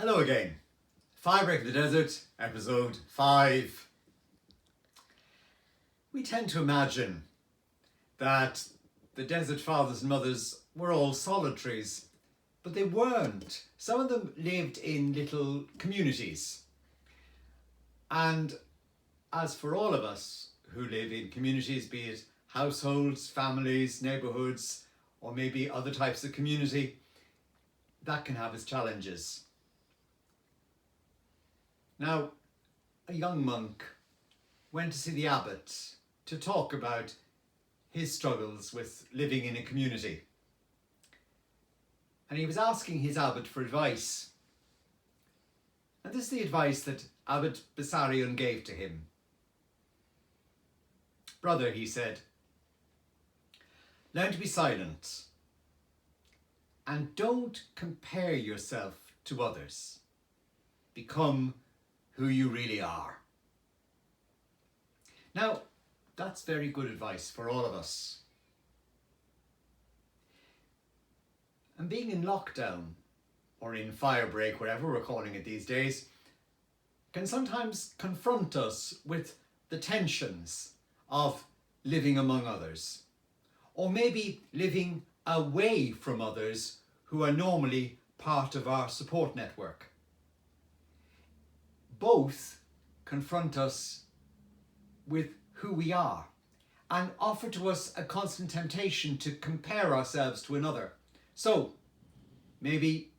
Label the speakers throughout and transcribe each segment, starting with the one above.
Speaker 1: Hello again. Firebreak in the Desert, episode 5. We tend to imagine that the desert fathers and mothers were all solitaries, but they weren't. Some of them lived in little communities. And as for all of us who live in communities, be it households, families, neighbourhoods, or maybe other types of community, that can have its challenges. Now, a young monk went to see the abbot to talk about his struggles with living in a community. And he was asking his abbot for advice. And this is the advice that Abbot Bessarion gave to him. "Brother," he said, "learn to be silent and don't compare yourself to others. Become who you really are." Now, that's very good advice for all of us. And being in lockdown, or in Firebreak, whatever we're calling it these days, can sometimes confront us with the tensions of living among others, or maybe living away from others who are normally part of our support network. Both confront us with who we are and offer to us a constant temptation to compare ourselves to another. So maybe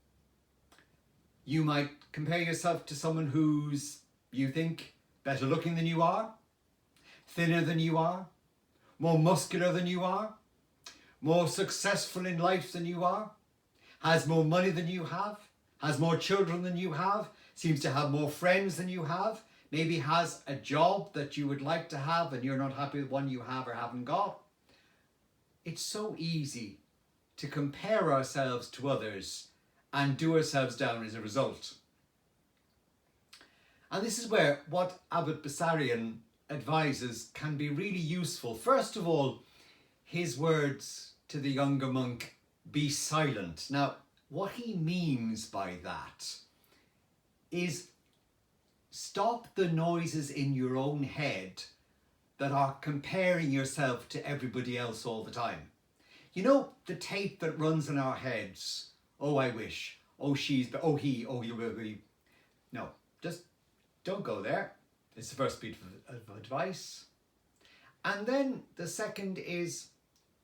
Speaker 1: you might compare yourself to someone who's, you think, better looking than you are, thinner than you are, more muscular than you are, more successful in life than you are, has more money than you have, has more children than you have, seems to have more friends than you have, maybe has a job that you would like to have and you're not happy with one you have or haven't got. It's so easy to compare ourselves to others and do ourselves down as a result. And this is where what Abbot Bessarion advises can be really useful. First of all, his words to the younger monk, "Be silent." Now, what he means by that is stop the noises in your own head that are comparing yourself to everybody else all the time. You know, the tape that runs in our heads. Oh, I wish. Oh, she's. Oh, he. Oh, you will be. No, just don't go there. It's the first bit of advice. And then the second is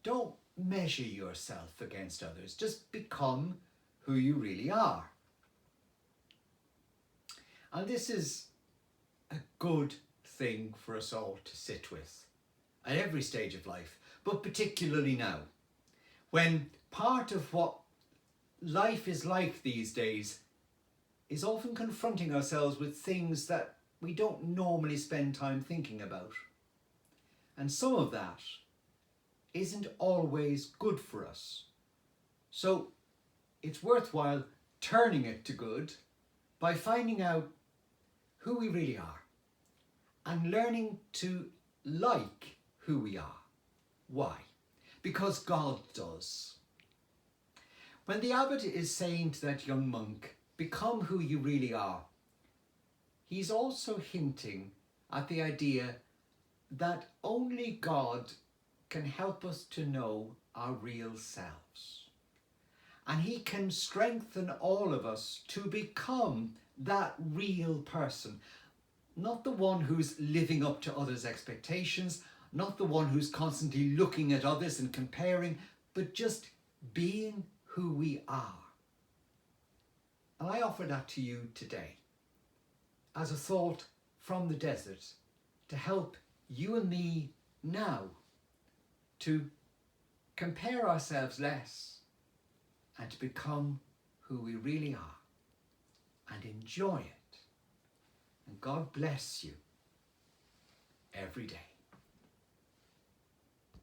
Speaker 1: don't measure yourself against others. Just become who you really are. And this is a good thing for us all to sit with at every stage of life, but particularly now, when part of what life is like these days is often confronting ourselves with things that we don't normally spend time thinking about. And some of that isn't always good for us. So it's worthwhile turning it to good by finding out who we really are and learning to like who we are. Why? Because God does. When the abbot is saying to that young monk, become who you really are, he's also hinting at the idea that only God can help us to know our real selves. And he can strengthen all of us to become that real person. Not the one who's living up to others' expectations, not the one who's constantly looking at others and comparing, but just being who we are. And I offer that to you today as a thought from the desert to help you and me now to compare ourselves less and to become who we really are and enjoy it. And God bless you every day.